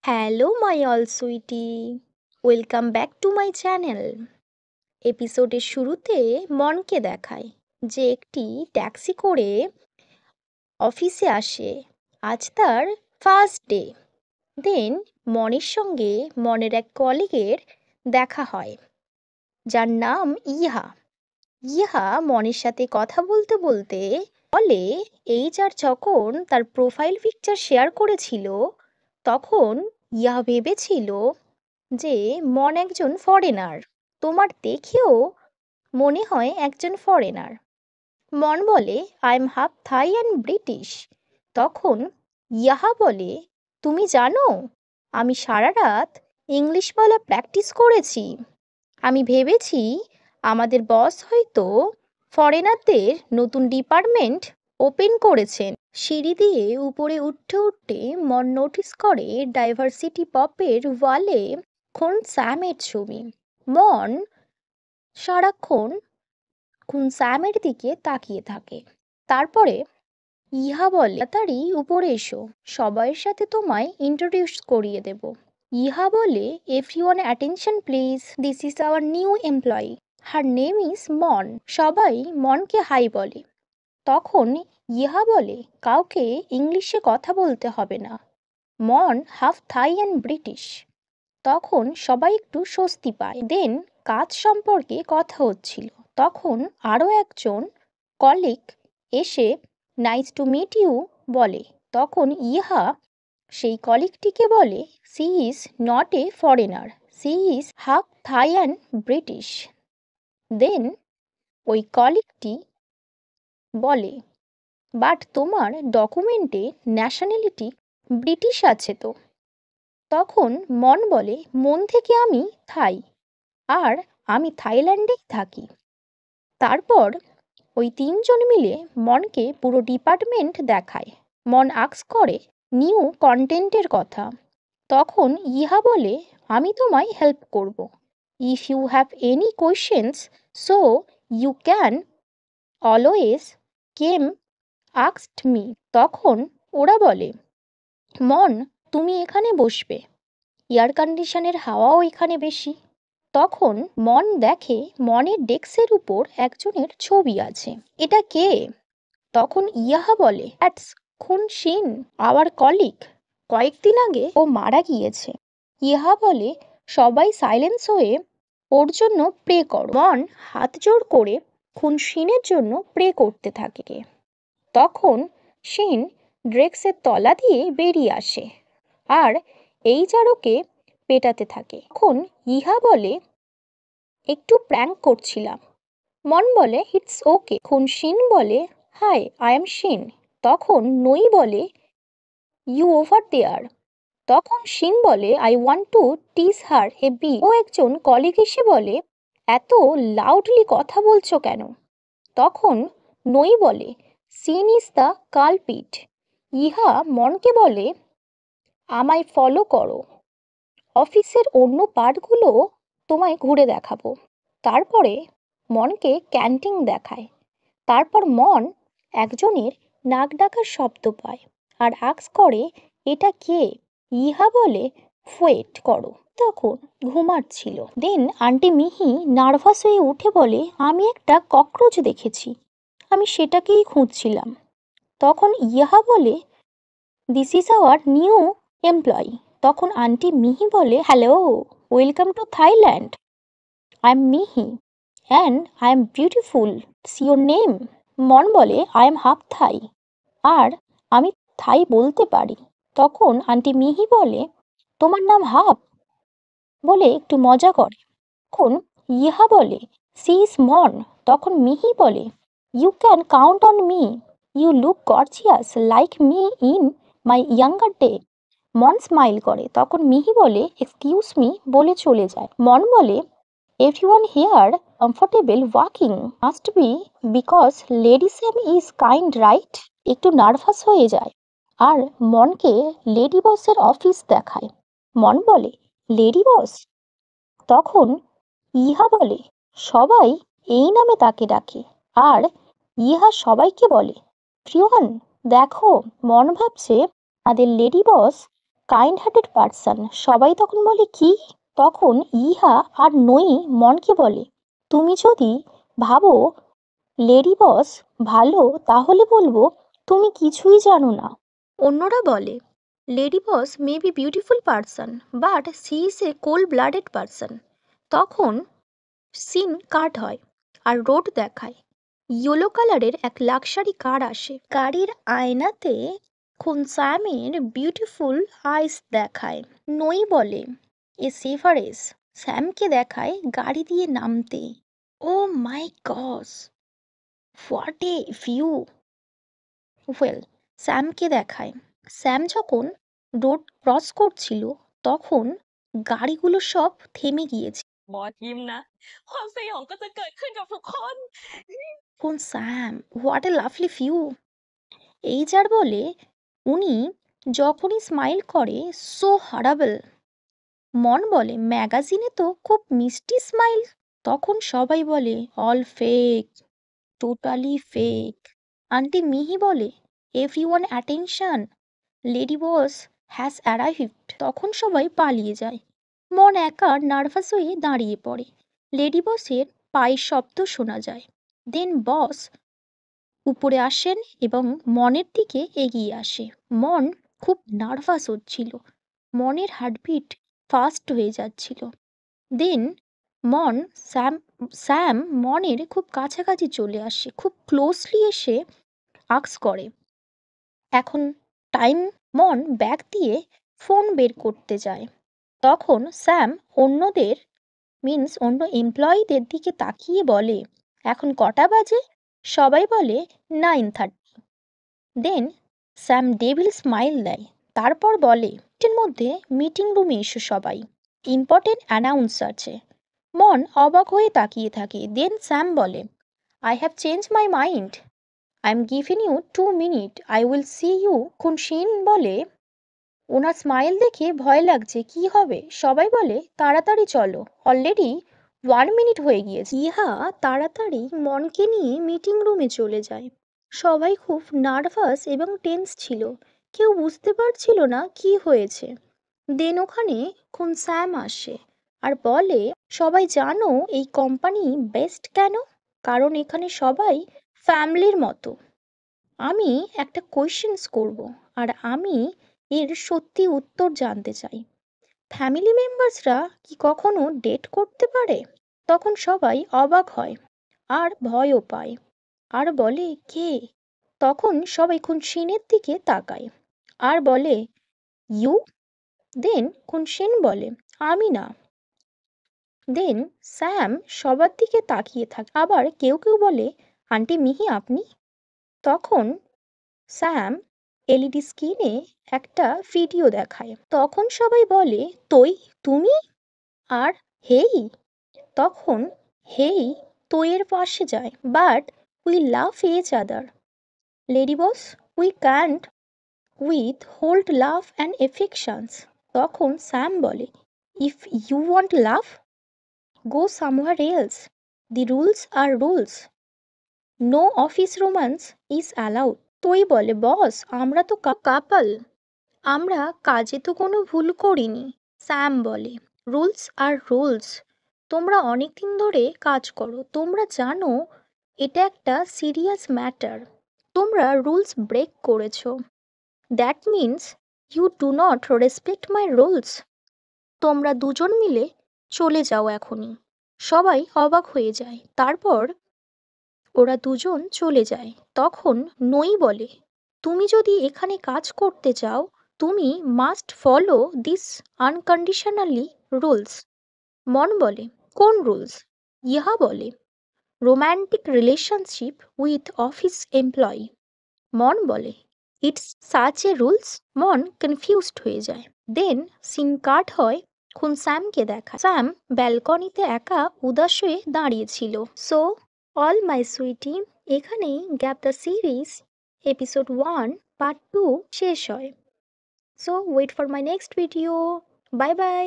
Hello my all sweetie, welcome back to my channel. এপিসোডের শুরুতে মনকে দেখায় যে একটি ট্যাক্সি করে অফিসে আসে। আজ তার ফার্স্ট ডে। দেন মনের সঙ্গে মনের এক কলিগের দেখা হয়, যার নাম ইহা। ইহা মনের সাথে কথা বলতে বলতে বলে, এইচআর যখন তার প্রোফাইল পিকচার শেয়ার করেছিল তখন ইহা ভেবেছিল যে মন একজন ফরেনার। তোমার দেখেও মনে হয় একজন ফরেনার। মন বলে, I am half Thai and British. তখন ইহা বলে, তুমি জানো আমি সারা রাত ইংলিশ বলা প্র্যাকটিস করেছি। আমি ভেবেছি আমাদের বস হয়তো ফরেনারদের নতুন ডিপার্টমেন্ট ওপেন করেছেন। সিঁড়ি দিয়ে উপরে উঠতে উঠতে মন নোটিস করে ডাইভার্সিটি পপের ওয়ালে খুন স্যামের ছবি। মন সারাক্ষণ খুন স্যামের দিকে তাকিয়ে থাকে। তারপরে ইহা বলে, তাড়াতাড়ি উপরে এসো, সবাইয়ের সাথে তোমায় ইন্ট্রোডিউস করিয়ে দেব। ইহা বলে, everyone attention please, this is our new employee, her name is মন। সবাই মনকে হাই বলে। তখন ইহা বলে, কাউকে ইংলিশে কথা বলতে হবে না, মন হাফ থাই অ্যান্ড ব্রিটিশ। তখন সবাই একটু স্বস্তি পায়। দেন কাজ সম্পর্কে কথা হচ্ছিল, তখন আরও একজন কলিগ এসে নাইস টু মিট ইউ বলে। তখন ইহা সেই কলিগটিকে বলে, she is not a foreigner, she is half Thai and British. Then ওই কলিগটি বলে, বাট তোমার ডকুমেন্টে ন্যাশনালিটি ব্রিটিশ আছে তো? তখন মন বলে, মন থেকে আমি থাই, আর আমি থাইল্যান্ডেই থাকি। তারপর ওই তিনজন মিলে মনকে পুরো ডিপার্টমেন্ট দেখায়। মন আস্ক করে নিউ কন্টেন্টের কথা। তখন ইহা বলে, আমি তোমায় হেল্প করব। If you have any questions so you can always came asked me. তখন ওরা বলে, মন তুমি এখানে বসবে, এয়ার কন্ডিশনের হাওয়াও এখানে বেশি। তখন মন দেখে মনের ডেস্কের উপর একজনের ছবি আছে। এটা কে? তখন ইহা বলে, দ্যাটস খুন শিন, আওয়ার কলিগ। কয়েকদিন আগে ও মারা গিয়েছে। ইহা বলে, সবাই সাইলেন্স হয়ে ওর জন্য প্রে করো। মন হাত জোড় করে খুন শিনের জন্য প্রে করতে থাকে। তখন শিন ড্রেক্সের তলা দিয়ে বেরিয়ে আসে আর এইচআর ওকে পেটাতে থাকে। তখন ইহা বলে, একটু প্র্যাঙ্ক করছিলাম। মন বলে, ইটস ওকে। খুন শিন বলে, হাই আই এম শিন। তখন নই বলে, ইউ ওভার দেয়ার। তখন শিন বলে, I want to tease her a bit. ও একজন কলিগ এসে বলে, এত লাউডলি কথা বলছো কেন? তখন নই বলে, সিন ইজ দ্য কালপিট। ইহা মনকে বলে, আমায় ফলো করো, অফিসের অন্য পার্টগুলো তোমায় ঘুরে দেখাবো। তারপরে মনকে ক্যান্টিন দেখায়। তারপর মন একজনের নাক ডাকার শব্দ পায় আর আস্ক করে, এটা কে? ইহা বলে, ওয়েট করো। তখন ঘুমাচ্ছিল। দেন আন্টি মিহি নার্ভাস হয়ে উঠে বলে, আমি একটা ককরোচ দেখেছি, আমি সেটাকেই খুঁজছিলাম। তখন ইহা বলে, this is our new employee. তখন আন্টি মিহি বলে, hello, welcome to Thailand, I am Mihi and I am beautiful, see your name. Mon বলে, আই এম হাফ থাই, আর আমি থাই বলতে পারি। তখন আন্টি মিহি বলে, তোমার নাম হাফ, বলে একটু মজা করে। তখন ইহা বলে, সি ইজ মন। তখন মিহি বলে, you can count on me, you look gorgeous like me in my younger day. Mon smile করে। তখন মিহি বলে, এক্সকিউজ মি বলে চলে যায়। মন বলে, everyone here comfortable walking, must be because lady Sam is kind right. একটু নার্ভাস হয়ে যায় আর মনকে লেডি বসের অফিস দেখায়। মন বলে, লেডি বস? তখন ইহা বলে, সবাই এই নামে তাকে ডাকে। আর ইহা সবাইকে বলে, প্রিয়ন দেখো, মন ভাবছে আমাদের লেডি বস কাইন্ড হার্টেড পার্সন। সবাই তখন বলে কি? তখন ইহা আর নই মনকে বলে, তুমি যদি ভাবো লেডি বস ভালো তাহলে বলবো তুমি কিছুই জানো না। অন্যরা বলে lady boss may be beautiful person but she is a cold blooded person. তখন সিন কাট হয় আর রোড দেখায়। ইয়েলো কালারের এক লাক্সারি কার আসে। গাড়ির আয়নাতে খুনসামের বিউটিফুল আইস দেখায়। নই বলে এ সেভারেস। স্যামকে দেখায় গাড়ি দিয়ে নামতে। ও মাই গস, হোয়াট এ ভিউ। ওয়েল, স্যামকে দেখায় স্যাম যখন রোড ক্রস করছিল তখন গাড়িগুলো সব থেমে গিয়েছে। บอสยิ้มนะ ความสยองก็จะเกิดขึ้นกับทุกคน কোন Sam, what a lovely view. এই যার বলে উনি যখনই স্মাইল করে সো হারাবেল। মন বলে ম্যাগাজিনে তো খুব মিষ্টি স্মাইল। তখন সবাই বলে all fake, totally fake. Aunty Mihi বলে everyone attention, lady boss has arrived. তখন সবাই পালিয়ে যায়। মন একা নার্ভাস হয়ে দাঁড়িয়ে পড়ে। লেডি বসের পায়ের শব্দ শোনা যায়। দেন বস উপরে আসেন এবং মনের দিকে এগিয়ে আসে। মন খুব নার্ভাস হচ্ছিল। মনের হার্টবিট ফাস্ট হয়ে যাচ্ছিল। দেন মন স্যাম মনের খুব কাছাকাছি চলে আসে, খুব ক্লোজলি এসে আক্স করে এখন টাইম। মন ব্যাগ দিয়ে ফোন বের করতে যায়। তখন স্যাম অন্যদের অন্য এমপ্লয়ীদের দিকে তাকিয়ে বলে এখন কটা বাজে? সবাই বলে 9:30। দেন স্যাম ডেভিল স্মাইল দেয়। তারপর বলে এর মধ্যে মিটিং রুমে এসো সবাই, ইম্পর্টেন্ট অ্যানাউন্স আছে। মন অবাক হয়ে তাকিয়ে থাকে। দেন স্যাম বলে I have change my mind, I am giving you 2 minute, I will see you. Khun Shin বলে ওনার স্মাইল দেখে ভয় লাগছে, কি হবে? সবাই বলে তাড়াতাড়ি চলো, অলরেডি 1 মিনিট হয়ে গিয়েছে। ইহা তাড়াতাড়ি মনকে নিয়ে মিটিং রুমে চলে যায়। সবাই খুব নার্ভাস এবং টেন্স ছিল। কেউ বুঝতে পারছিল না কি হয়েছে। দেন ওখানে স্যাম আসে আর বলে সবাই জানো এই কোম্পানি বেস্ট কেন? কারণ এখানে সবাই ফ্যামিলির মতো। আমি একটা কোয়েশ্চেন্স করব আর আমি এর সত্যি উত্তর জানতে চাই। ফ্যামিলি মেম্বার্সরা কি কখনো ডেট করতে পারে? তখন সবাই অবাক হয় আর ভয়ও পায় আর বলে কে? তখন সবাই খুনশিনের দিকে তাকায় আর বলে ইউ। দেন খুনশিন বলে আমি না। দেন স্যাম সবার দিকে তাকিয়ে থাকে। আবার কেউ কেউ বলে আন্টি মিহি আপনি? তখন স্যাম এলইডি স্ক্রিনে একটা ভিডিও দেখায়। তখন সবাই বলে তুমি? আর হেই। তখন হেই তোয়ের পাশে যায়। But we love each other lady boss, we can't withhold love and affections. তখন স্যাম বলে if you want love go somewhere else, the rules are rules, no office romance is allowed. Toi বলে boss আমরা তো কাপল, আমরা কাজে তো কোনো ভুল করিনি। স্যাম বলে রুলস আর রুলস, তোমরা অনেকদিন ধরে কাজ করো, তোমরা জানো এটা একটা সিরিয়াস ম্যাটার। তোমরা রুলস ব্রেক করেছো, that means you do not respect my rules. তোমরা দুজন মিলে চলে যাও এখনই। সবাই অবাক হয়ে যায়। তারপর ওরা দুজন চলে যায়। তখন নই বলে তুমি যদি এখানে কাজ করতে চাও তুমি must follow this unconditionally rules. মন বলে কোন রুলস? ইহা বলে romantic relationship with office employee. মন বলে ইটস সাচ এ রুলস। মন কনফিউজড হয়ে যায়। দেন সিন কাট হয় স্যামকে দেখা। স্যাম ব্যালকনিতে একা উদাস হয়ে দাঁড়িয়েছিল। সো অল মাই সুইটি, এখানেই gap the series episode 1 part 2 শেষ হয়। So wait for my next video. Bye by.